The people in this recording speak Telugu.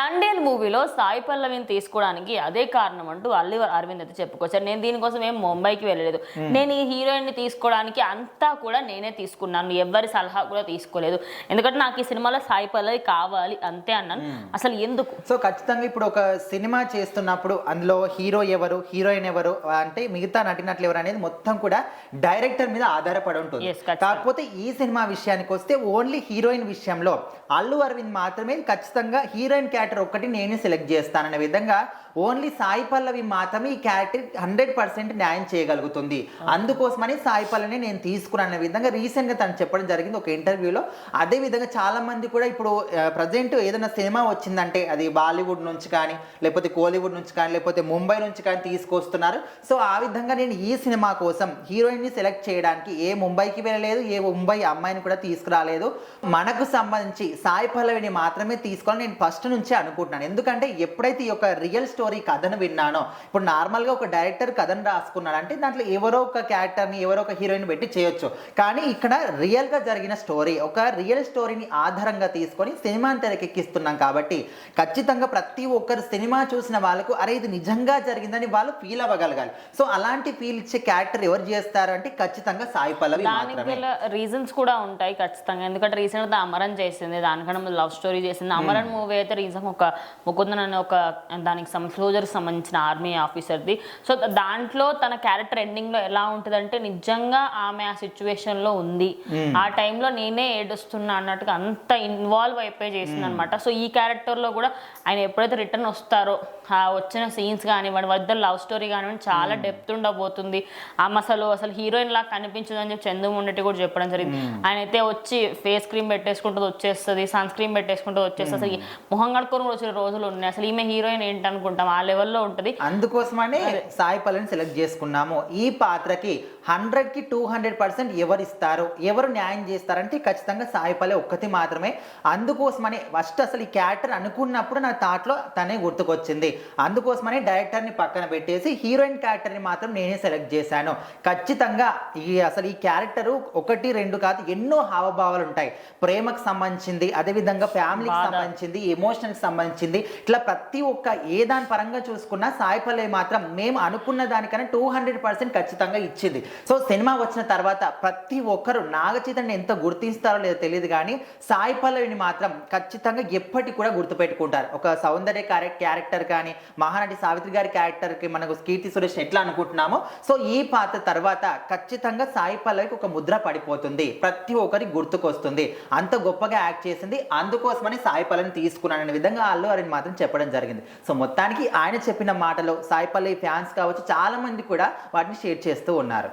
తండేల్ మూవీలో సాయి పల్లవిని తీసుకోవడానికి అదే కారణం అంటూ అల్లు అరవింద్ అయితే చెప్పుకొచ్చారు. నేను దీనికోసం ఏం ముంబైకి వెళ్ళలేదు, నేను ఈ హీరోయిన్ ని తీసుకోవడానికి అంతా కూడా నేనే తీసుకున్నాను, ఎవరి సలహా కూడా తీసుకోలేదు, ఎందుకంటే నాకు ఈ సినిమాలో సాయి పల్లవి కావాలి అంతే అన్నాను. అసలు ఎందుకు? సో ఖచ్చితంగా ఇప్పుడు ఒక సినిమా చేస్తున్నప్పుడు అందులో హీరో ఎవరు, హీరోయిన్ ఎవరు, అంటే మిగతా నటినట్లు ఎవరు అనేది మొత్తం కూడా డైరెక్టర్ మీద ఆధారపడి ఉంటుంది. కాకపోతే ఈ సినిమా విషయానికి వస్తే ఓన్లీ హీరోయిన్ విషయంలో అల్లు అరవింద్ మాత్రమే ఖచ్చితంగా హీరోయిన్ క్యారెక్టర్ ఒక్కటి నేనే సెలెక్ట్ చేస్తాననే విధంగా ఓన్లీ సాయి పల్లవి మాత్రమే ఈ క్యారెక్టర్ 100% న్యాయం చేయగలుగుతుంది, అందుకోసమని సాయి పల్లవిని నేను తీసుకున్నాను విధంగా రీసెంట్ గా తను చెప్పడం జరిగింది ఒక ఇంటర్వ్యూలో. అదే విధంగా చాలా మంది కూడా ఇప్పుడు ప్రజెంట్ ఏదైనా సినిమా వచ్చిందంటే అది బాలీవుడ్ నుంచి కానీ లేకపోతే కోలీవుడ్ నుంచి కానీ లేకపోతే ముంబై నుంచి కానీ తీసుకొస్తున్నారు. సో ఆ విధంగా నేను ఈ సినిమా కోసం హీరోయిన్ ని సెలెక్ట్ చేయడానికి ఏ ముంబైకి వెళ్ళలేదు, ఏ ముంబై అమ్మాయిని కూడా తీసుకురాలేదు, మనకు సంబంధించి సాయి పల్లవిని మాత్రమే తీసుకోవాలని నేను ఫస్ట్ నుంచే అనుకుంటున్నాను. ఎందుకంటే ఎప్పుడైతే ఈ యొక్క రియల్ స్టోరీ కథను విన్నానో, ఇప్పుడు నార్మల్గా ఒక డైరెక్టర్ కథను రాసుకున్నాడు అంటే దాంట్లో ఎవరో ఒక క్యారెక్టర్ని ఎవరో ఒక హీరోయిన్ పెట్టి చేయొచ్చు, కానీ ఇక్కడ రియల్గా జరిగిన స్టోరీ, ఒక రియల్ స్టోరీని ఆధారంగా తీసుకొని సినిమాని తెరకెక్కిస్తున్నాం కాబట్టి ఖచ్చితంగా ప్రతి ఒక్కరు సినిమా చూసిన వాళ్ళకు అరే ఇది నిజంగా జరిగిందని వాళ్ళు ఫీల్ అవ్వగలగాలి. సో అలాంటి ఫీల్ ఇచ్చే క్యారెక్టర్ ఎవరు చేస్తారు అంటే ఖచ్చితంగా సాయి పల్లవి మాత్రమే. రీజన్స్ కూడా ఉంటాయి ఖచ్చితంగా, ఎందుకంటే రీసెంట్ గా అమరన్ చేసింది, దానికన్నా లవ్ స్టోరీ చేసింది. అమరన్ మూవీ అయితే రీజన్ ఒక ముకుందన్ అనే ఒక దానికి సోల్జర్ సంబంధించిన ఆర్మీ ఆఫీసర్ది. సో దాంట్లో తన క్యారెక్టర్ ఎండింగ్ లో ఎలా ఉంటుందంటే నిజంగా ఆమె ఆ సిచ్యువేషన్ లో ఉంది, ఆ టైంలో నేనే ఏడుస్తున్నా అన్నట్టుగా అంత ఇన్వాల్వ్ అయిపోయి చేసింది అనమాట. సో ఈ క్యారెక్టర్ లో కూడా ఆయన ఎప్పుడైతే రిటర్న్ వస్తారో ఆ వచ్చిన సీన్స్ కానివ్వండి, వద్ద లవ్ స్టోరీ కానివ్వండి చాలా డెప్త్ ఉండబోతుంది. ఆమె అసలు హీరోయిన్ లాగా కనిపించదు అని చెప్పి చందు ఉండేటి కూడా చెప్పడం జరిగింది. ఆయన అయితే వచ్చి ఫేస్ క్రీమ్ పెట్టేసుకుంటూ వచ్చేస్తుంది, సన్ స్క్రీన్ పెట్టేసుకుంటూ వచ్చేస్తుంది, అసలు మొహం కడుకొని వచ్చిన రోజులు ఉన్నాయి. అసలు ఈమె హీరోయిన్ ఏంటనుకుంటాం, ఆ లెవెల్లో ఉంటుంది. అందుకోసమనే సాయి పల్లవిని సెలెక్ట్ చేసుకున్నాము. ఈ పాత్రకి 100కి 200% ఎవరు ఇస్తారు, ఎవరు న్యాయం చేస్తారంటే ఖచ్చితంగా సాయి పల్లవి ఒక్కటి మాత్రమే. అందుకోసమని ఫస్ట్ అసలు ఈ క్యారెక్టర్ అనుకున్నప్పుడు నా థాట్లో తనే గుర్తుకొచ్చింది, అందుకోసమని డైరెక్టర్ని పక్కన పెట్టేసి హీరోయిన్ క్యారెక్టర్ని మాత్రం నేనే సెలెక్ట్ చేశాను. ఖచ్చితంగా అసలు ఈ క్యారెక్టర్ 1, 2 కాదు, ఎన్నో హావభావాలు ఉంటాయి. ప్రేమకు సంబంధించింది, అదేవిధంగా ఫ్యామిలీకి సంబంధించింది, ఎమోషనల్కి సంబంధించింది, ఇట్లా ప్రతి ఒక్క ఏ దాని పరంగా చూసుకున్నా సాయి పల్లవి మాత్రం మేము అనుకున్న దానికన్నా 200% ఖచ్చితంగా ఇచ్చింది. సో సినిమా వచ్చిన తర్వాత ప్రతి ఒక్కరు నాగ చైతన్యని ఎంత గుర్తిస్తారో లేదో తెలియదు, కానీ సాయి పల్లవిని మాత్రం ఖచ్చితంగా ఎప్పటికి కూడా గుర్తుపెట్టుకుంటారు. ఒక సౌందర్య క్యారెక్టర్ కానీ మహానటి సావిత్రి గారి క్యారెక్టర్కి మనకు కీర్తి సురేష్ ఎట్లా అనుకుంటున్నామో, సో ఈ పాత్ర తర్వాత ఖచ్చితంగా సాయి పల్లవికి ఒక ముద్ర పడిపోతుంది, ప్రతి ఒక్కరికి గుర్తుకొస్తుంది, అంత గొప్పగా యాక్ట్ చేసింది, అందుకోసమని సాయి పల్లవిని తీసుకున్నాననే విధంగా అల్లు అరవింద్ మాత్రం చెప్పడం జరిగింది. సో మొత్తానికి ఆయన చెప్పిన మాటలో సాయి పల్లవి ఫ్యాన్స్ కావచ్చు చాలా మంది కూడా వాటిని షేర్ చేస్తూ ఉన్నారు.